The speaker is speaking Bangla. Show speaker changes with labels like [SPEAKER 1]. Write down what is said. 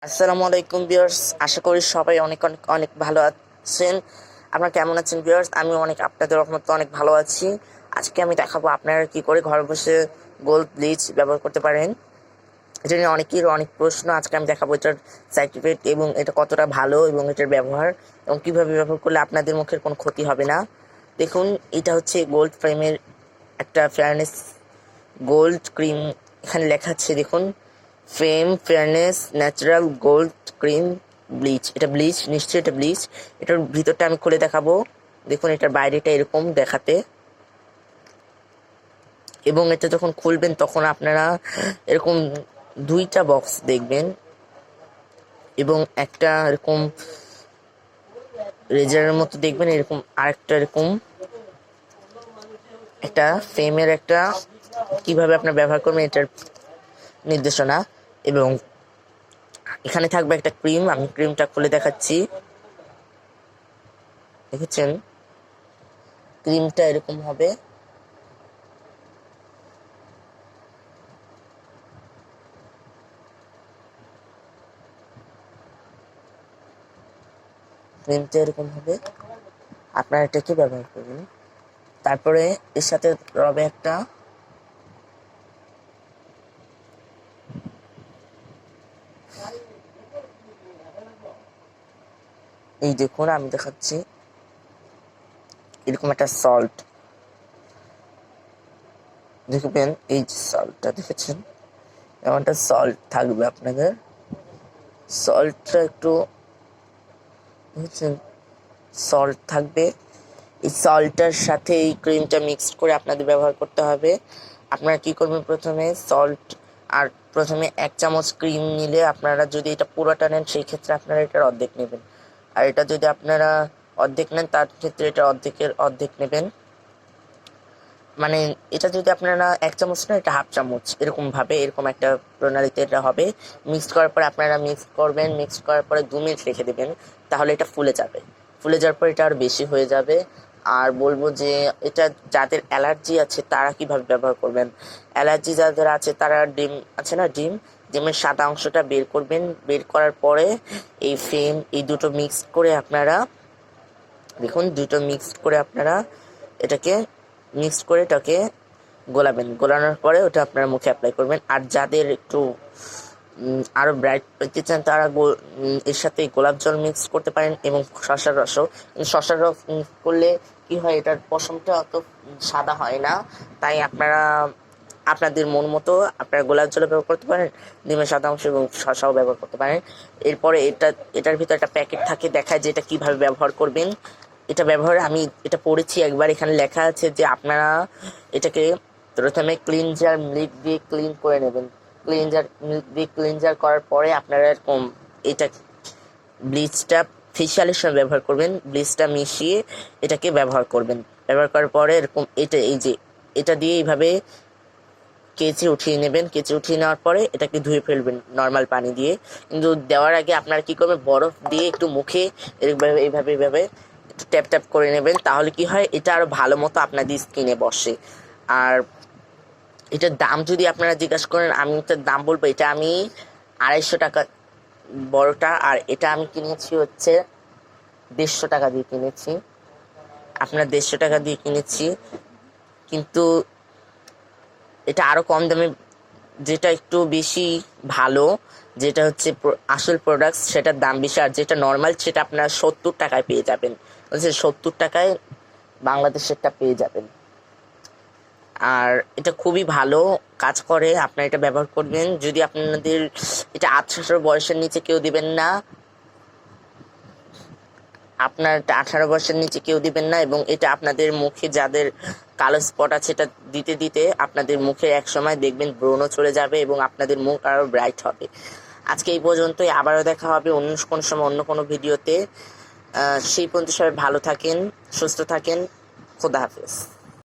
[SPEAKER 1] আসসালামু আলাইকুম ভিউয়ার্স, আশা করি সবাই অনেক অনেক অনেক ভালো আছেন। আপনারা কেমন আছেন ভিউয়ার্স? আমি আপনাদের রহমতে অনেক ভালো আছি। আজকে আমি দেখাবো আপনারা কি করে ঘরে বসে গোল্ড ব্লিচ ব্যবহার করতে পারেন। এটা নিয়ে অনেকের অনেক প্রশ্ন। আজকে আমি দেখাবো এটার সার্টিফিকেট এবং এটা কতটা ভালো এবং এটার ব্যবহার এবং কিভাবে ব্যবহার করলে আপনাদের মুখের কোনো ক্ষতি হবে না। দেখুন, এটা হচ্ছে গোল্ড ফ্রেমের একটা ফেয়ারনেস গোল্ড ক্রিম। এখানে লেখা আছে, দেখুন, Fem fairness natural gold cream bleach. এটা ব্লিচ, নিশ্চয়ই এটা ব্লিচ। এটার ভিতরটা আমি খুলে দেখাবো। দেখুন, এটার বাইরেটা এরকম দেখাতে, এবং এটা যখন খুলবেন তখন আপনারা এরকম দুইটা বক্স দেখবেন এবং একটা এরকম রেজারের মতো দেখবেন, এরকম আরেকটা এরকম একটা ফেমের একটা কিভাবে আপনার ব্যবহার করবেন এটার নির্দেশনা। এবং এখানে থাকবে একটা ক্রিম। আমি ক্রিমটা খুলে দেখাচ্ছি। দেখেছেন, ক্রিমটা এরকম হবে। ক্রিমটা এরকম হবে, আপনারা এটাকে ব্যবহার করবেন। তারপরে এর সাথে রবে একটা এই দেখুন, আমি দেখাচ্ছি, এরকম একটা সল্ট দেখবেন। এই যে সল্টটা দেখেছেন, এমনটা সল্ট থাকবে আপনাদের। সল্টটা একটু দেখেছেন, সল্ট থাকবে। এই সল্টটার সাথে এই ক্রিমটা মিক্সড করে আপনাদের ব্যবহার করতে হবে। আপনারা কি করবেন, প্রথমে সল্ট আর প্রথমে 1 চামচ ক্রিম নিলে আপনারা যদি এটা পুরোটা নেন সেই ক্ষেত্রে আপনারা এটার অর্ধেক নেবেন, আর এটা যদি আপনারা অর্ধেক নেন তার ক্ষেত্রে এটা অর্ধেকের অর্ধেক নেবেন। মানে এটা যদি আপনারা 1 চামচ নেন, এটা 1/2 চামচ, এরকম ভাবে এরকম একটা প্রণালীতে এটা হবে। মিক্সড করার পরে আপনারা মিক্স করবেন, মিক্স করার পরে 2 মিনিট রেখে দেবেন, তাহলে এটা ফুলে যাবে। ফুলে যাওয়ার পর এটা আর বেশি হয়ে যাবে। আর বলবো যে এটা যাদের অ্যালার্জি আছে তারা কিভাবে ব্যবহার করবেন। অ্যালার্জি যাদের আছে তারা ডিম আছে না, ডিমের সাদা অংশটা বের করবেন। বের করার পরে এই ফেম, এই দুটো মিক্স করে আপনারা দেখুন, দুটো মিক্সড করে আপনারা এটাকে গোলাবেন। গোলানোর পরে ওটা আপনারা মুখে অ্যাপ্লাই করবেন। আর যাদের একটু আরো ব্রাইট পেতে চান তারা এর সাথে গোলাপ জল মিক্স করতে পারেন এবং শসার রসও। শসার রস মিক্স করলে কি হয়, এটার পশমটা অত সাদা হয় না। তাই আপনারা আপনাদের মন মতো আপনারা গোলাপ জলও ব্যবহার করতে পারেন, ডিমের সাদা অংশ এবং শসাও ব্যবহার করতে পারেন। এরপরে এটার ভিতরে একটা প্যাকেট থাকে, দেখায় যে এটা কিভাবে ব্যবহার করবেন। এটা ব্যবহারে আমি এটা পড়েছি একবার। এখানে লেখা আছে যে আপনারা এটাকে প্রথমে ক্লিনজার মিল্ক দিয়ে ক্লিন করে নেবেন। ক্লিনজার করার পরে আপনারা এরকম এটা ব্লিচটা ফেশিয়ালের সময় ব্যবহার করবেন। ব্লিচটা মিশিয়ে এটাকে ব্যবহার করবেন। ব্যবহার করার পরে এরকম এই যে এটা দিয়ে এইভাবে কেচে উঠিয়ে নেবেন। কেচে উঠিয়ে নেওয়ার পরে এটাকে ধুয়ে ফেলবেন নর্মাল পানি দিয়ে। কিন্তু দেওয়ার আগে আপনারা কি করবেন, বরফ দিয়ে একটু মুখে এইভাবে একটু ট্যাপ ট্যাপ করে নেবেন। তাহলে কি হয়, এটা আরো ভালো মতো আপনাদের স্কিনে বসে। আর এটার দাম যদি আপনারা জিজ্ঞাসা করেন, আমি এটার দাম বলবো, এটা আমি 250 টাকা বড়টা, আর এটা আমি কিনেছি হচ্ছে 150 টাকা দিয়ে কিনেছি। আপনার 150 টাকা দিয়ে কিনেছি, কিন্তু এটা আরো কম দামে, যেটা একটু বেশি ভালো, যেটা হচ্ছে আসল প্রোডাক্ট, সেটার দাম বেশি। আর যেটা নর্মাল সেটা আপনারা 70 টাকায় পেয়ে যাবেন। 70 টাকায় বাংলাদেশেরটা পেয়ে যাবেন। আর এটা খুবই ভালো কাজ করে, আপনারা এটা ব্যবহার করবেন। যদি আপনাদের এটা 18 বয়সের নিচে কেউ দিবেন না, আপনার 18 বয়সের নিচে কেউ দিবেন না। এবং এটা আপনাদের মুখে যাদের কালো স্পট আছে, এটা দিতে দিতে আপনাদের মুখে এক সময় দেখবেন ব্রণও চলে যাবে এবং আপনাদের মুখ আরো ব্রাইট হবে। আজকে এই পর্যন্তই, আবারও দেখা হবে অন্য কোনো সময় অন্য কোনো ভিডিওতে। সেই পর্যন্ত সবাই ভালো থাকেন, সুস্থ থাকেন। খোদা হাফেজ।